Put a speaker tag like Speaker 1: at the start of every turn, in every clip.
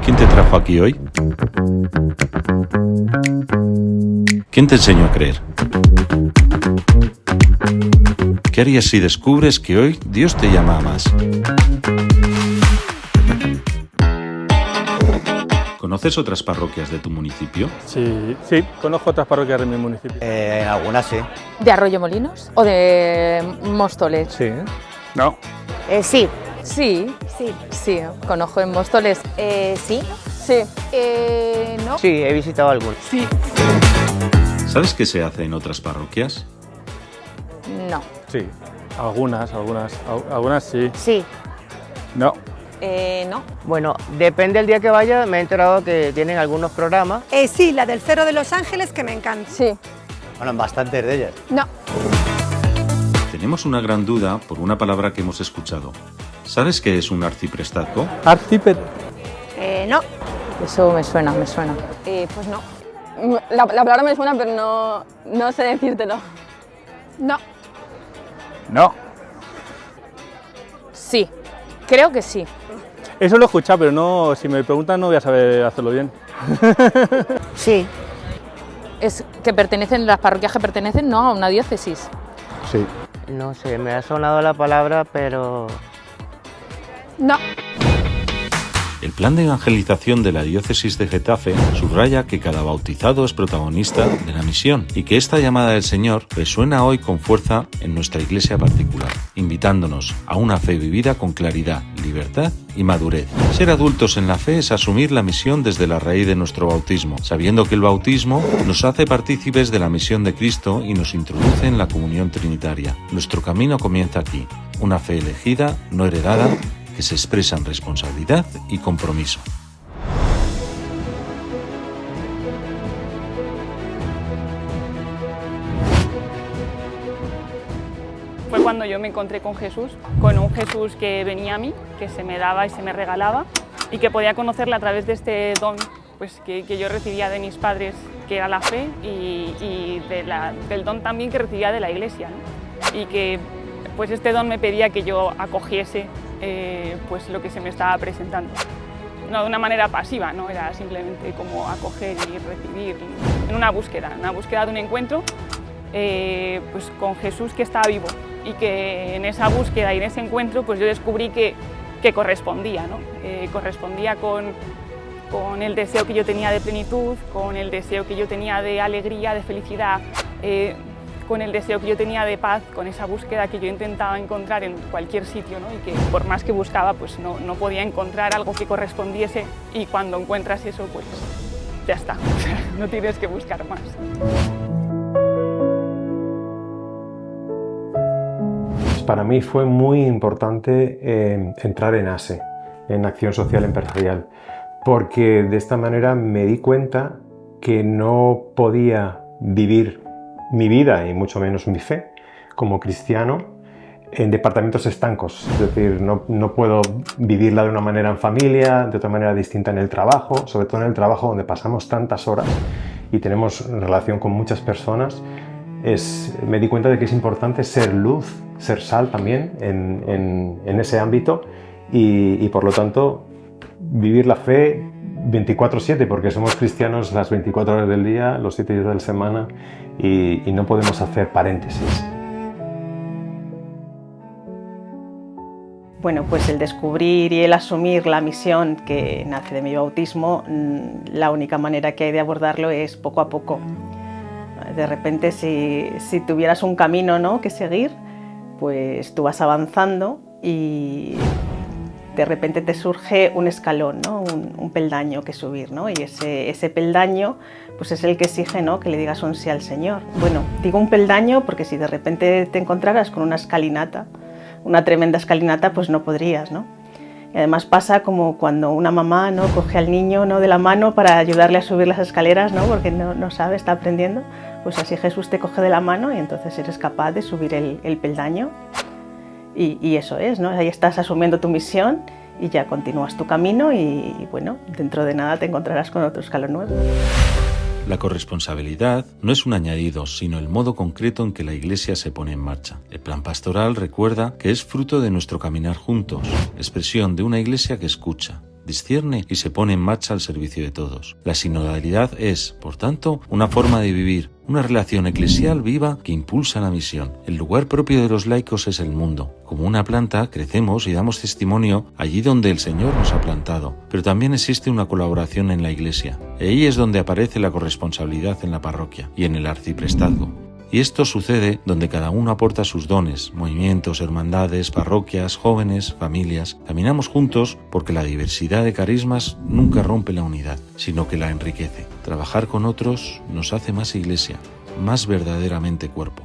Speaker 1: ¿Quién te trajo aquí hoy? ¿Quién te enseñó a creer? ¿Qué harías si descubres que hoy Dios te llama a más? ¿Conoces otras parroquias de tu municipio?
Speaker 2: Sí, conozco otras parroquias de mi municipio.
Speaker 3: Algunas sí.
Speaker 4: ¿De Arroyomolinos o de Móstoles?
Speaker 2: Sí. No.
Speaker 5: Sí.
Speaker 4: Sí,
Speaker 5: Sí.
Speaker 4: sí, conozco en Móstoles.
Speaker 5: Sí.
Speaker 4: Sí.
Speaker 5: No.
Speaker 3: Sí, he visitado algunas.
Speaker 4: Sí.
Speaker 1: ¿Sabes qué se hace en otras parroquias?
Speaker 4: No.
Speaker 2: Sí. Algunas sí.
Speaker 5: Sí.
Speaker 2: No.
Speaker 4: No.
Speaker 3: Bueno, depende del día que vaya, me he enterado que tienen algunos programas.
Speaker 6: Sí, la del Cerro de los Ángeles, que me encanta.
Speaker 4: Sí.
Speaker 3: Bueno, bastantes de ellas.
Speaker 4: No.
Speaker 1: Tenemos una gran duda por una palabra que hemos escuchado. ¿Sabes qué es un arciprestazgo?
Speaker 6: No.
Speaker 4: Eso me suena.
Speaker 7: Pues no. La palabra me suena, pero no sé decírtelo.
Speaker 6: No.
Speaker 2: No.
Speaker 4: Sí. Creo que sí.
Speaker 2: Eso lo he escuchado, pero no, si me preguntan no voy a saber hacerlo bien.
Speaker 5: Sí.
Speaker 4: Es que las parroquias que pertenecen, ¿no?, a una diócesis.
Speaker 2: Sí.
Speaker 3: No sé, me ha sonado la palabra, pero...
Speaker 6: No.
Speaker 1: El plan de evangelización de la diócesis de Getafe subraya que cada bautizado es protagonista de la misión y que esta llamada del Señor resuena hoy con fuerza en nuestra iglesia particular, invitándonos a una fe vivida con claridad, libertad y madurez. Ser adultos en la fe es asumir la misión desde la raíz de nuestro bautismo, sabiendo que el bautismo nos hace partícipes de la misión de Cristo y nos introduce en la comunión trinitaria. Nuestro camino comienza aquí, una fe elegida, no heredada, que se expresa en responsabilidad y compromiso.
Speaker 8: Fue cuando yo me encontré con un Jesús que venía a mí, que se me daba y se me regalaba y que podía conocerle a través de este don pues, que yo recibía de mis padres, que era la fe, y del don también que recibía de la Iglesia, ¿no? Y que pues este don me pedía que yo acogiese pues lo que se me estaba presentando. No de una manera pasiva, no era simplemente como acoger y recibir, en una búsqueda de un encuentro pues con Jesús que estaba vivo, y que en esa búsqueda y en ese encuentro pues yo descubrí que correspondía, ¿no? Correspondía con el deseo que yo tenía de plenitud, con el deseo que yo tenía de alegría, de felicidad, con el deseo que yo tenía de paz, con esa búsqueda que yo intentaba encontrar en cualquier sitio, ¿no? Y que por más que buscaba, pues no podía encontrar algo que correspondiese, y cuando encuentras eso, pues ya está, o sea, no tienes que buscar más.
Speaker 9: Para mí fue muy importante entrar en ASE, en Acción Social Empresarial, porque de esta manera me di cuenta que no podía vivir mi vida y mucho menos mi fe como cristiano en departamentos estancos. Es decir, no puedo vivirla de una manera en familia, de otra manera distinta en el trabajo, sobre todo en el trabajo donde pasamos tantas horas y tenemos relación con muchas personas. Me di cuenta de que es importante ser luz, ser sal también en ese ámbito y por lo tanto vivir la fe 24/7, porque somos cristianos las 24 horas del día, los 7 días de la semana, y no podemos hacer paréntesis.
Speaker 10: Bueno, pues el descubrir y el asumir la misión que nace de mi bautismo, la única manera que hay de abordarlo es poco a poco. De repente, si tuvieras un camino, ¿no?, que seguir, pues tú vas avanzando y de repente te surge un escalón, ¿no?, un peldaño que subir, ¿no? Y ese peldaño pues es el que exige, ¿no?, que le digas un sí al Señor. Bueno, digo un peldaño porque si de repente te encontraras con una escalinata, una tremenda escalinata, pues no podrías, ¿no? Y además pasa como cuando una mamá, ¿no?, coge al niño, ¿no?, de la mano para ayudarle a subir las escaleras, ¿no?, porque no sabe, está aprendiendo. Pues así Jesús te coge de la mano y entonces eres capaz de subir el peldaño. Y eso es, ¿no? Ahí estás asumiendo tu misión y ya continúas tu camino y bueno, dentro de nada te encontrarás con otro escalón nuevo.
Speaker 1: La corresponsabilidad no es un añadido, sino el modo concreto en que la Iglesia se pone en marcha. El plan pastoral recuerda que es fruto de nuestro caminar juntos, expresión de una Iglesia que escucha, discierne y se pone en marcha al servicio de todos. La sinodalidad es, por tanto, una forma de vivir, una relación eclesial viva que impulsa la misión. El lugar propio de los laicos es el mundo. Como una planta, crecemos y damos testimonio allí donde el Señor nos ha plantado. Pero también existe una colaboración en la Iglesia. Y ahí es donde aparece la corresponsabilidad en la parroquia y en el arciprestazgo. Y esto sucede donde cada uno aporta sus dones, movimientos, hermandades, parroquias, jóvenes, familias. Caminamos juntos porque la diversidad de carismas nunca rompe la unidad, sino que la enriquece. Trabajar con otros nos hace más Iglesia, más verdaderamente cuerpo.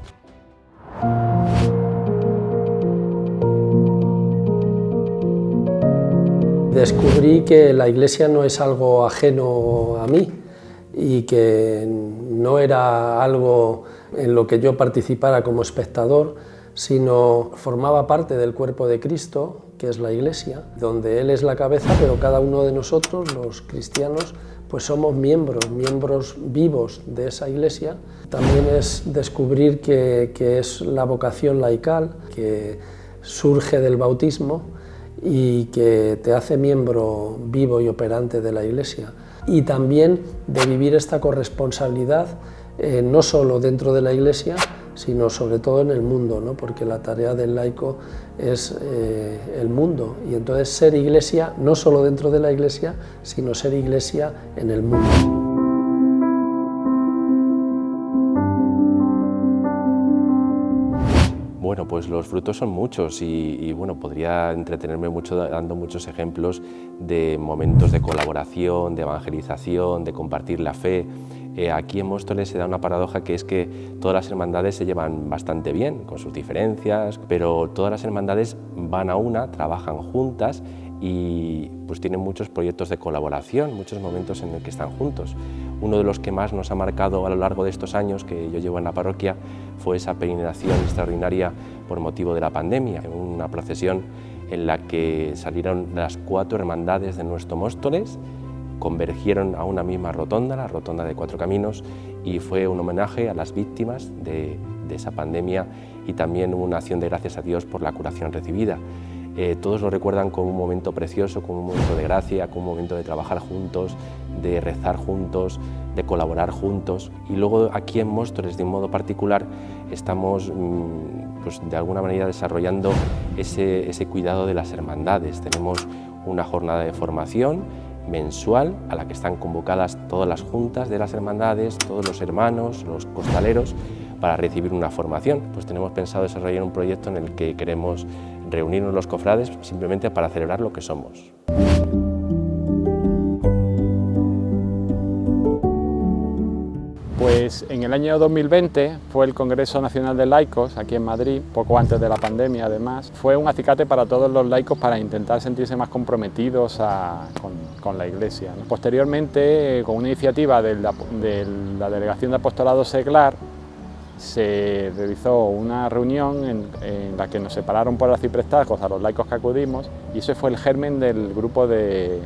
Speaker 11: Descubrí que la Iglesia no es algo ajeno a mí y que no era algo en lo que yo participara como espectador, sino formaba parte del cuerpo de Cristo, que es la Iglesia, donde Él es la cabeza, pero cada uno de nosotros, los cristianos, pues somos miembros vivos de esa Iglesia. También es descubrir que es la vocación laical, que surge del bautismo y que te hace miembro vivo y operante de la Iglesia. Y también de vivir esta corresponsabilidad no solo dentro de la Iglesia, sino sobre todo en el mundo, ¿no? Porque la tarea del laico es el mundo, y entonces ser Iglesia no solo dentro de la Iglesia, sino ser Iglesia en el mundo.
Speaker 12: Bueno, pues los frutos son muchos y bueno, podría entretenerme mucho dando muchos ejemplos de momentos de colaboración, de evangelización, de compartir la fe. Aquí en Móstoles se da una paradoja, que es que todas las hermandades se llevan bastante bien, con sus diferencias, pero todas las hermandades van a una, trabajan juntas y pues tienen muchos proyectos de colaboración, muchos momentos en los que están juntos. Uno de los que más nos ha marcado a lo largo de estos años que yo llevo en la parroquia fue esa peregrinación extraordinaria por motivo de la pandemia, una procesión en la que salieron las 4 hermandades de nuestro Móstoles, convergieron a una misma rotonda, la rotonda de 4 Caminos, y fue un homenaje a las víctimas de esa pandemia y también una acción de gracias a Dios por la curación recibida. Todos lo recuerdan como un momento precioso, como un momento de gracia, como un momento de trabajar juntos, de rezar juntos, de colaborar juntos. Y luego aquí en Móstoles, de un modo particular, estamos pues, de alguna manera desarrollando ese cuidado de las hermandades. Tenemos una jornada de formación mensual a la que están convocadas todas las juntas de las hermandades, todos los hermanos, los costaleros, para recibir una formación. Pues tenemos pensado desarrollar un proyecto en el que queremos reunirnos los cofrades simplemente para celebrar lo que somos.
Speaker 2: Pues en el año 2020 fue el Congreso Nacional de Laicos aquí en Madrid, poco antes de la pandemia además. Fue un acicate para todos los laicos para intentar sentirse más comprometidos con la Iglesia, ¿no? Posteriormente, con una iniciativa de la Delegación de Apostolado Seglar, se realizó una reunión en la que nos separaron por arciprestazgos a los laicos que acudimos, y ese fue el germen del grupo de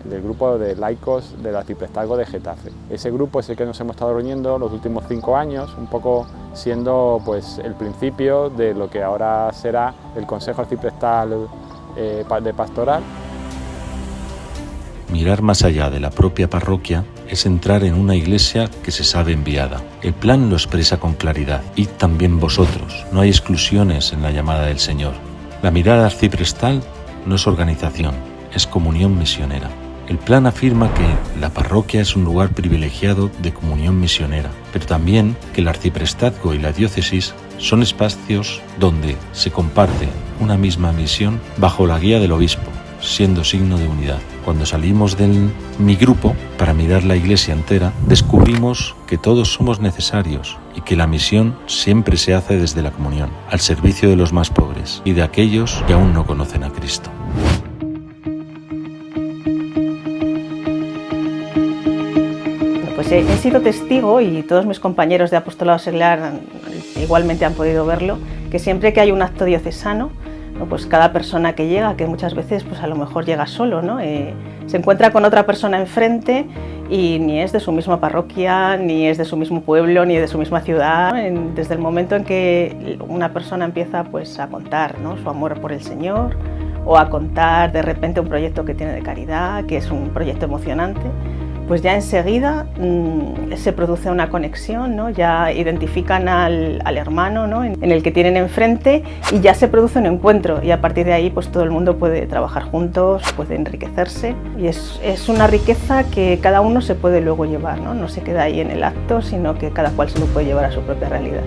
Speaker 2: laicos del arciprestazgo de Getafe. Ese grupo es el que nos hemos estado reuniendo los últimos 5 años, un poco siendo pues el principio de lo que ahora será el Consejo Arciprestal de Pastoral.
Speaker 1: Mirar más allá de la propia parroquia es entrar en una iglesia que se sabe enviada. El plan lo expresa con claridad. Id también vosotros. No hay exclusiones en la llamada del Señor. La mirada arciprestal no es organización, es comunión misionera. El plan afirma que la parroquia es un lugar privilegiado de comunión misionera, pero también que el arciprestazgo y la diócesis son espacios donde se comparte una misma misión bajo la guía del obispo, siendo signo de unidad. Cuando salimos del mi grupo para mirar la iglesia entera, descubrimos que todos somos necesarios y que la misión siempre se hace desde la comunión, al servicio de los más pobres y de aquellos que aún no conocen a Cristo.
Speaker 10: Pues he sido testigo, y todos mis compañeros de Apostolado Seglar igualmente han podido verlo, que siempre que hay un acto diocesano, Pues cada persona que llega, que muchas veces pues a lo mejor llega solo, ¿no? Se encuentra con otra persona enfrente y ni es de su misma parroquia, ni es de su mismo pueblo, ni de su misma ciudad. Desde el momento en que una persona empieza pues a contar, ¿no?, su amor por el Señor, o a contar de repente un proyecto que tiene de caridad, que es un proyecto emocionante, pues ya enseguida se produce una conexión, ¿no? Ya identifican al hermano, ¿no?, en el que tienen enfrente, y ya se produce un encuentro, y a partir de ahí pues todo el mundo puede trabajar juntos, puede enriquecerse, y es una riqueza que cada uno se puede luego llevar, ¿no? No se queda ahí en el acto, sino que cada cual se lo puede llevar a su propia realidad.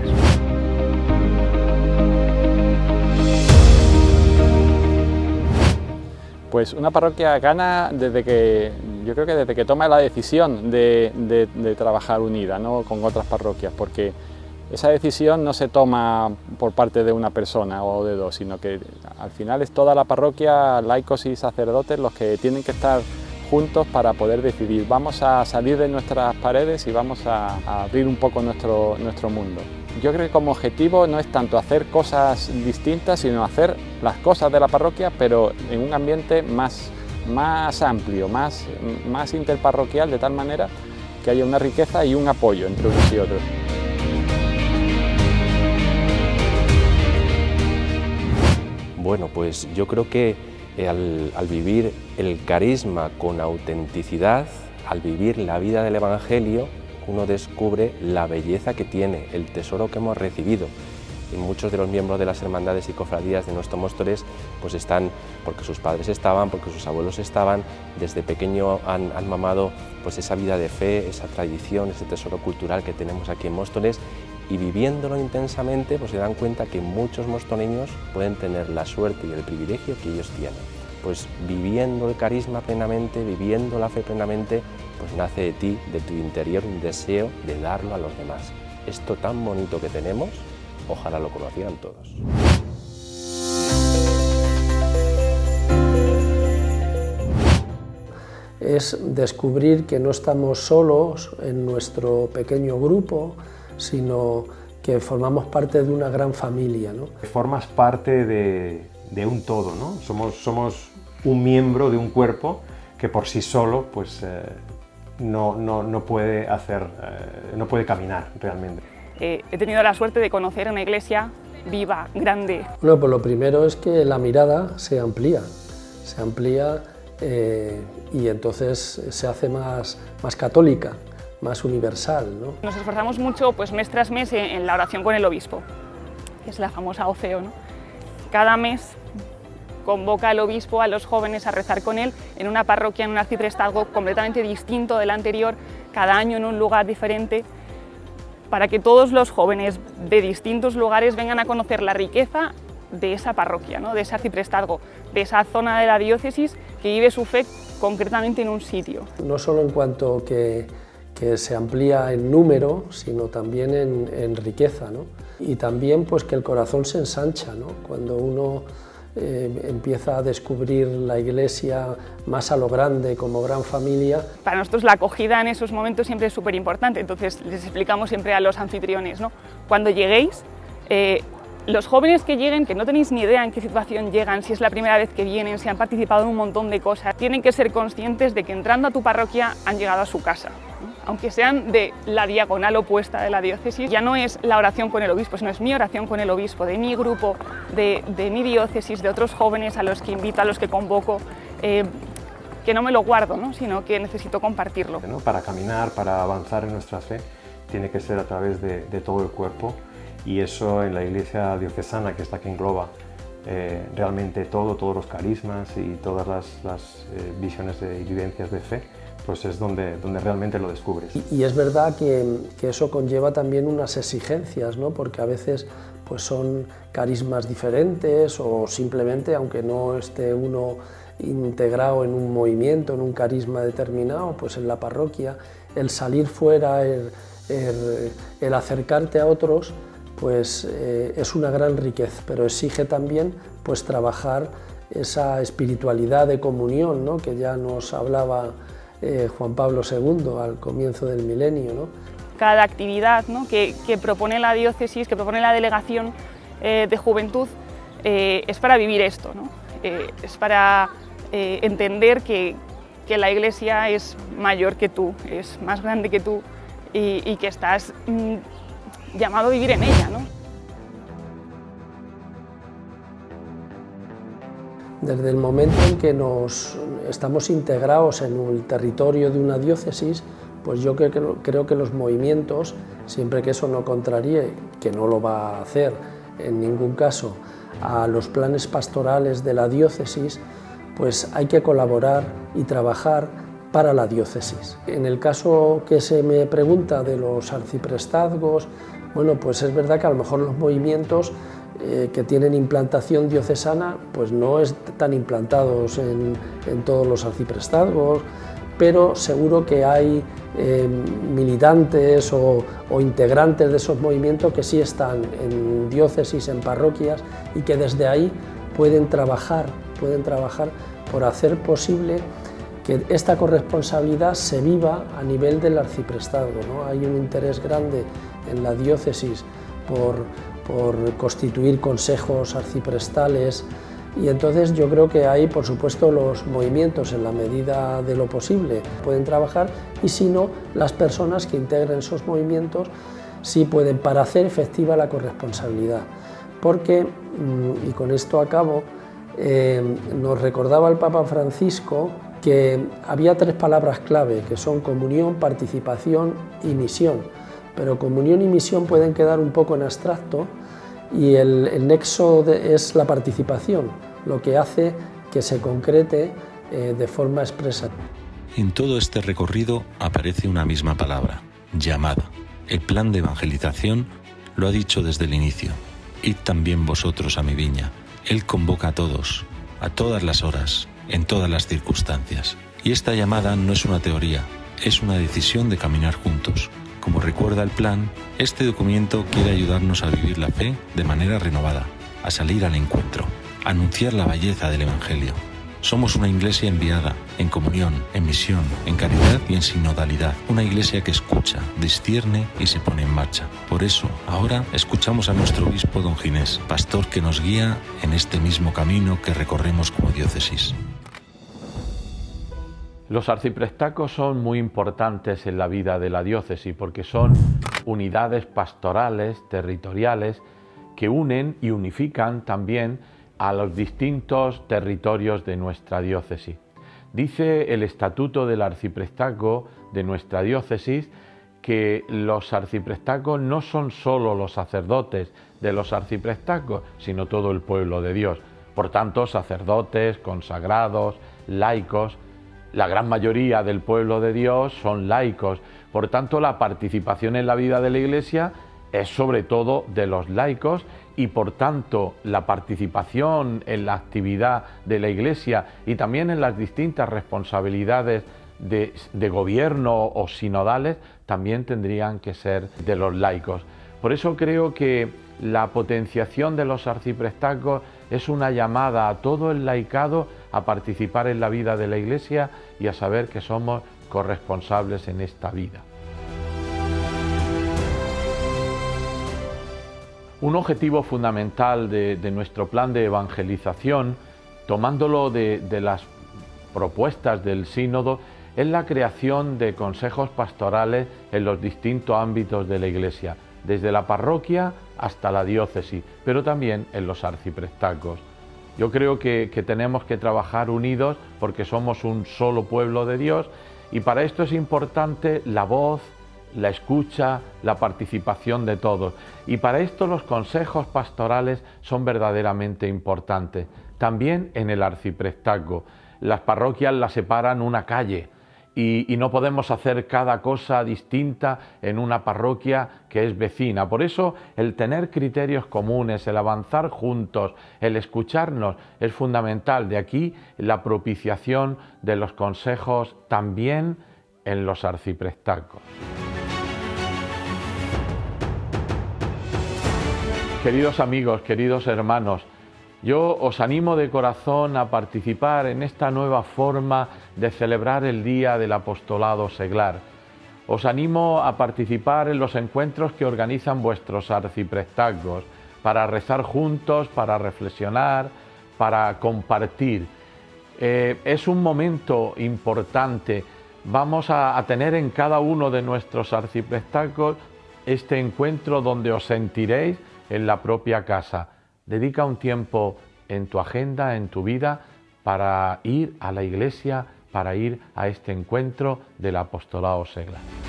Speaker 2: Pues una parroquia gana yo creo que desde que toma la decisión de trabajar unida, ¿no?, con otras parroquias, porque esa decisión no se toma por parte de una persona o de dos, sino que al final es toda la parroquia, laicos y sacerdotes, los que tienen que estar juntos para poder decidir. Vamos a salir de nuestras paredes y vamos a abrir un poco nuestro mundo. Yo creo que como objetivo no es tanto hacer cosas distintas, sino hacer las cosas de la parroquia, pero en un ambiente más amplio, más interparroquial, de tal manera que haya una riqueza y un apoyo entre unos y otros.
Speaker 12: Bueno, pues yo creo que al vivir el carisma con autenticidad, al vivir la vida del Evangelio, uno descubre la belleza que tiene, el tesoro que hemos recibido. Y muchos de los miembros de las hermandades y cofradías de nuestros Móstoles pues están porque sus padres estaban, porque sus abuelos estaban, desde pequeño han mamado pues esa vida de fe, esa tradición, ese tesoro cultural que tenemos aquí en Móstoles, y viviéndolo intensamente pues se dan cuenta que muchos mostoleños pueden tener la suerte y el privilegio que ellos tienen. Pues viviendo el carisma plenamente, viviendo la fe plenamente, pues nace de ti, de tu interior, un deseo de darlo a los demás. Esto tan bonito que tenemos, ojalá lo conocieran todos.
Speaker 11: Es descubrir que no estamos solos en nuestro pequeño grupo, sino que formamos parte de una gran familia, ¿no?
Speaker 9: Formas parte de un todo, ¿no? Somos un miembro de un cuerpo que por sí solo pues, no puede caminar realmente.
Speaker 8: He tenido la suerte de conocer una iglesia viva, grande.
Speaker 11: Bueno, pues lo primero es que la mirada se amplía y entonces se hace más católica, más universal, ¿no?
Speaker 8: Nos esforzamos mucho pues, mes tras mes en la oración con el obispo, que es la famosa OCEO, ¿no? Cada mes convoca al obispo a los jóvenes a rezar con él en una parroquia, en un arciprestazgo completamente distinto del anterior, cada año en un lugar diferente, para que todos los jóvenes de distintos lugares vengan a conocer la riqueza de esa parroquia, ¿no?, de ese arciprestazgo, de esa zona de la diócesis que vive su fe concretamente en un sitio.
Speaker 11: No solo en cuanto que se amplía en número, sino también en riqueza, ¿no? Y también pues, que el corazón se ensancha, ¿no? Cuando uno empieza a descubrir la iglesia más a lo grande, como gran familia.
Speaker 8: Para nosotros la acogida en esos momentos siempre es súper importante, entonces les explicamos siempre a los anfitriones, ¿no? Cuando lleguéis, los jóvenes que lleguen, que no tenéis ni idea en qué situación llegan, si es la primera vez que vienen, si han participado en un montón de cosas, tienen que ser conscientes de que entrando a tu parroquia han llegado a su casa, ¿no? Aunque sean de la diagonal opuesta de la diócesis, ya no es la oración con el obispo, sino es mi oración con el obispo, de mi grupo, de mi diócesis, de otros jóvenes a los que invito, a los que convoco, que no me lo guardo, ¿no?, sino que necesito compartirlo.
Speaker 9: ¿No? Para caminar, para avanzar en nuestra fe, tiene que ser a través de todo el cuerpo, y eso en la iglesia diocesana, que es la que engloba realmente todos los carismas y todas las visiones y vivencias de fe, pues es donde realmente lo descubres.
Speaker 11: Y es verdad que eso conlleva también unas exigencias, ¿no? Porque a veces pues son carismas diferentes, o simplemente, aunque no esté uno integrado en un movimiento, en un carisma determinado, pues en la parroquia, el salir fuera, el acercarte a otros, pues es una gran riqueza, pero exige también pues trabajar esa espiritualidad de comunión, ¿no?, que ya nos hablaba Juan Pablo II al comienzo del milenio, ¿no?
Speaker 8: Cada actividad, ¿no?, que propone la diócesis, que propone la delegación de juventud, es para vivir esto, ¿no? Es para entender que la Iglesia es mayor que tú, es más grande que tú y que estás llamado a vivir en ella, ¿no?
Speaker 11: Desde el momento en que estamos integrados en el territorio de una diócesis, pues yo creo que los movimientos, siempre que eso no contraríe, que no lo va a hacer en ningún caso, a los planes pastorales de la diócesis, pues hay que colaborar y trabajar para la diócesis. En el caso que se me pregunta de los arciprestazgos, bueno, pues es verdad que a lo mejor los movimientos que tienen implantación diocesana pues no están implantados en todos los arciprestazgos, pero seguro que hay militantes o integrantes de esos movimientos que sí están en diócesis, en parroquias, y que desde ahí pueden trabajar por hacer posible que esta corresponsabilidad se viva a nivel del arciprestazgo, ¿no? Hay un interés grande en la diócesis por constituir consejos arciprestales, y entonces yo creo que ahí, por supuesto, los movimientos, en la medida de lo posible, pueden trabajar, y si no, las personas que integren esos movimientos sí pueden, para hacer efectiva la corresponsabilidad. Porque, y con esto acabo, nos recordaba el Papa Francisco que había 3 palabras clave, que son comunión, participación y misión. Pero comunión y misión pueden quedar un poco en abstracto, y el nexo es la participación, lo que hace que se concrete de forma expresa.
Speaker 1: En todo este recorrido aparece una misma palabra: llamada. El plan de evangelización lo ha dicho desde el inicio: id también vosotros a mi viña. Él convoca a todos, a todas las horas, en todas las circunstancias. Y esta llamada no es una teoría, es una decisión de caminar juntos. Como recuerda el plan, este documento quiere ayudarnos a vivir la fe de manera renovada, a salir al encuentro, a anunciar la belleza del Evangelio. Somos una iglesia enviada, en comunión, en misión, en caridad y en sinodalidad. Una iglesia que escucha, discierne y se pone en marcha. Por eso, ahora escuchamos a nuestro obispo don Ginés, pastor que nos guía en este mismo camino que recorremos como diócesis.
Speaker 13: Los arciprestazgos son muy importantes en la vida de la diócesis porque son unidades pastorales, territoriales, que unen y unifican también a los distintos territorios de nuestra diócesis. Dice el estatuto del arciprestazgo de nuestra diócesis que los arciprestazgos no son solo los sacerdotes de los arciprestazgos, sino todo el pueblo de Dios. Por tanto, sacerdotes, consagrados, laicos. La gran mayoría del pueblo de Dios son laicos. Por tanto, la participación en la vida de la Iglesia es sobre todo de los laicos, y por tanto la participación en la actividad de la Iglesia y también en las distintas responsabilidades de gobierno o sinodales también tendrían que ser de los laicos. Por eso creo que la potenciación de los arciprestazgos es una llamada a todo el laicado a participar en la vida de la Iglesia y a saber que somos corresponsables en esta vida. Un objetivo fundamental de nuestro plan de evangelización, tomándolo de las propuestas del sínodo, es la creación de consejos pastorales en los distintos ámbitos de la Iglesia, desde la parroquia hasta la diócesis, pero también en los arciprestazgos. Yo creo que tenemos que trabajar unidos porque somos un solo pueblo de Dios, y para esto es importante la voz, la escucha, la participación de todos. Y para esto los consejos pastorales son verdaderamente importantes. También en el arciprestazgo. Las parroquias las separan una calle y no podemos hacer cada cosa distinta en una parroquia que es vecina. Por eso el tener criterios comunes, el avanzar juntos, el escucharnos es fundamental. De aquí la propiciación de los consejos también en los arciprestazgos. Queridos amigos, queridos hermanos, yo os animo de corazón a participar en esta nueva forma de celebrar el Día del Apostolado Seglar. Os animo a participar en los encuentros que organizan vuestros arciprestazgos, para rezar juntos, para reflexionar, para compartir. Es un momento importante. Vamos a tener en cada uno de nuestros arciprestazgos este encuentro donde os sentiréis en la propia casa. Dedica un tiempo en tu agenda, en tu vida, para ir a la iglesia, para ir a este encuentro del apostolado seglar.